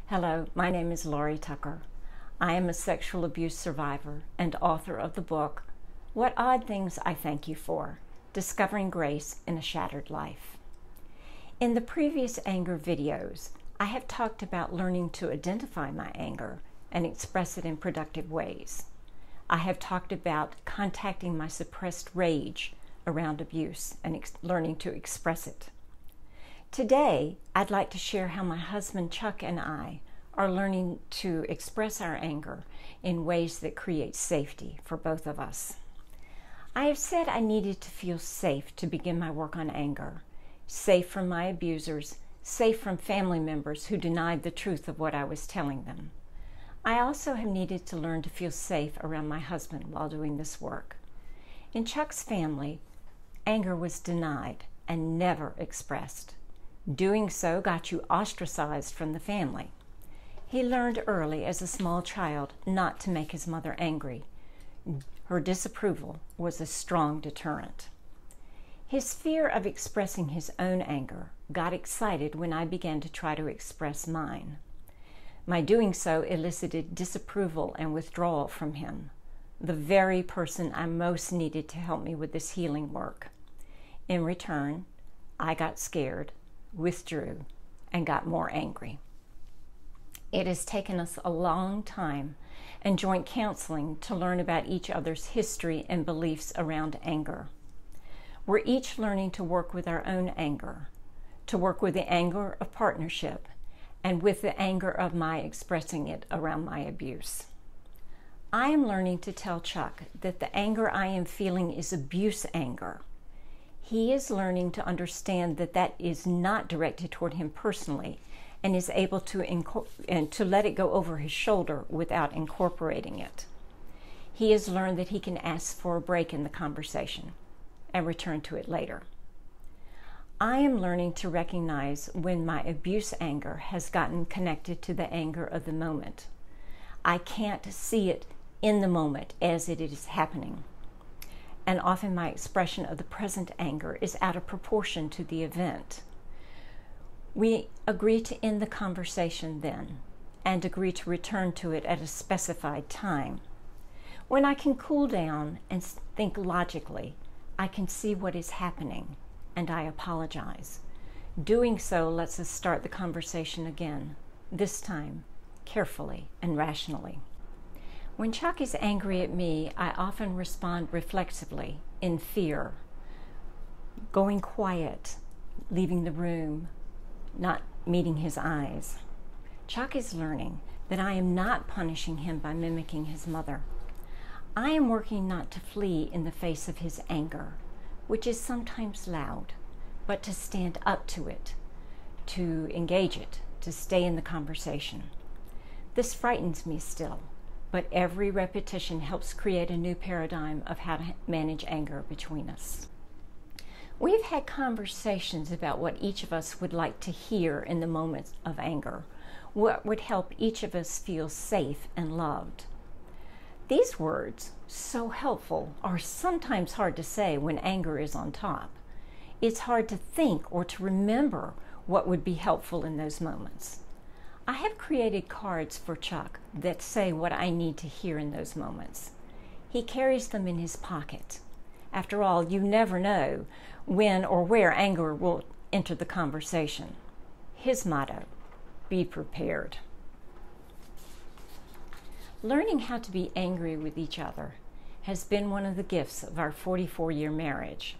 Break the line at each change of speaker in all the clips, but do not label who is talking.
Hello, my name is Laurie Tucker. I am a sexual abuse survivor and author of the book, What Odd Things I Thank You For: Discovering Grace in a Shattered Life. In the previous anger videos, I have talked about learning to identify my anger and express it in productive ways. I have talked about contacting my suppressed rage around abuse and learning to express it. Today, I'd like to share how my husband Chuck and I are learning to express our anger in ways that create safety for both of us. I have said I needed to feel safe to begin my work on anger, safe from my abusers, safe from family members who denied the truth of what I was telling them. I also have needed to learn to feel safe around my husband while doing this work. In Chuck's family, anger was denied and never expressed. Doing so got you ostracized from the family. He learned early as a small child not to make his mother angry. Her disapproval was a strong deterrent. His fear of expressing his own anger got excited when I began to try to express mine. My doing so elicited disapproval and withdrawal from him, the very person I most needed to help me with this healing work. In return, I got scared, withdrew, and got more angry. It has taken us a long time and joint counseling to learn about each other's history and beliefs around anger. We're each learning to work with our own anger, to work with the anger of partnership, and with the anger of my expressing it around my abuse. I am learning to tell Chuck that the anger I am feeling is abuse anger. He is learning to understand that that is not directed toward him personally and is able to let it go over his shoulder without incorporating it. He has learned that he can ask for a break in the conversation and return to it later. I am learning to recognize when my abuse anger has gotten connected to the anger of the moment. I can't see it in the moment as it is happening. And often my expression of the present anger is out of proportion to the event. We agree to end the conversation then, and agree to return to it at a specified time. When I can cool down and think logically, I can see what is happening, and I apologize. Doing so lets us start the conversation again, this time carefully and rationally. When Chuck is angry at me, I often respond reflexively, in fear, going quiet, leaving the room, not meeting his eyes. Chuck is learning that I am not punishing him by mimicking his mother. I am working not to flee in the face of his anger, which is sometimes loud, but to stand up to it, to engage it, to stay in the conversation. This frightens me still, but every repetition helps create a new paradigm of how to manage anger between us. We've had conversations about what each of us would like to hear in the moments of anger, what would help each of us feel safe and loved. These words, so helpful, are sometimes hard to say when anger is on top. It's hard to think or to remember what would be helpful in those moments. I have created cards for Chuck that say what I need to hear in those moments. He carries them in his pocket. After all, you never know when or where anger will enter the conversation. His motto, be prepared. Learning how to be angry with each other has been one of the gifts of our 44-year marriage.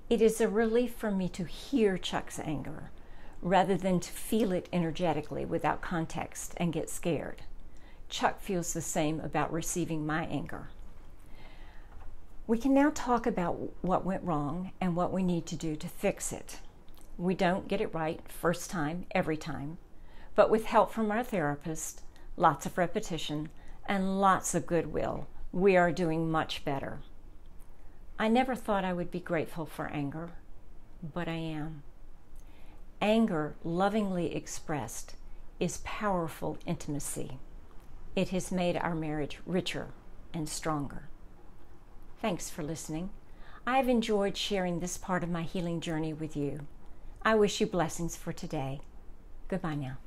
It is a relief for me to hear Chuck's anger, rather than to feel it energetically without context and get scared. Chuck feels the same about receiving my anger. We can now talk about what went wrong and what we need to do to fix it. We don't get it right first time, every time, but with help from our therapist, lots of repetition, and lots of goodwill, we are doing much better. I never thought I would be grateful for anger, but I am. Anger, lovingly expressed, is powerful intimacy. It has made our marriage richer and stronger. Thanks for listening. I have enjoyed sharing this part of my healing journey with you. I wish you blessings for today. Goodbye now.